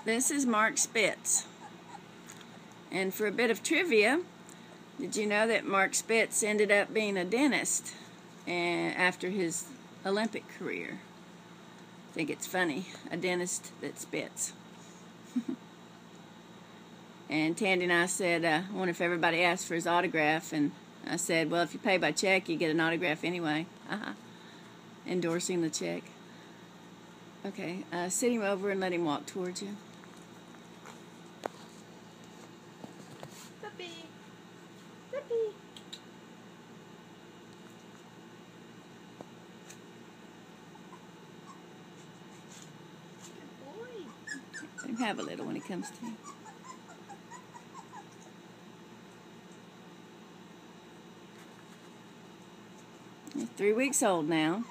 This is Mark Spitz. And for a bit of trivia, did you know that Mark Spitz ended up being a dentist after his Olympic career? I think it's funny, a dentist that spits. And Tandy and I said, I wonder if everybody asked for his autograph, and I said, well, if you pay by check, you get an autograph anyway. Endorsing the check. Okay, sit him over and let him walk towards you. Puppy. Puppy. Good boy. Let him have a little when he comes to you. He's 3 weeks old now.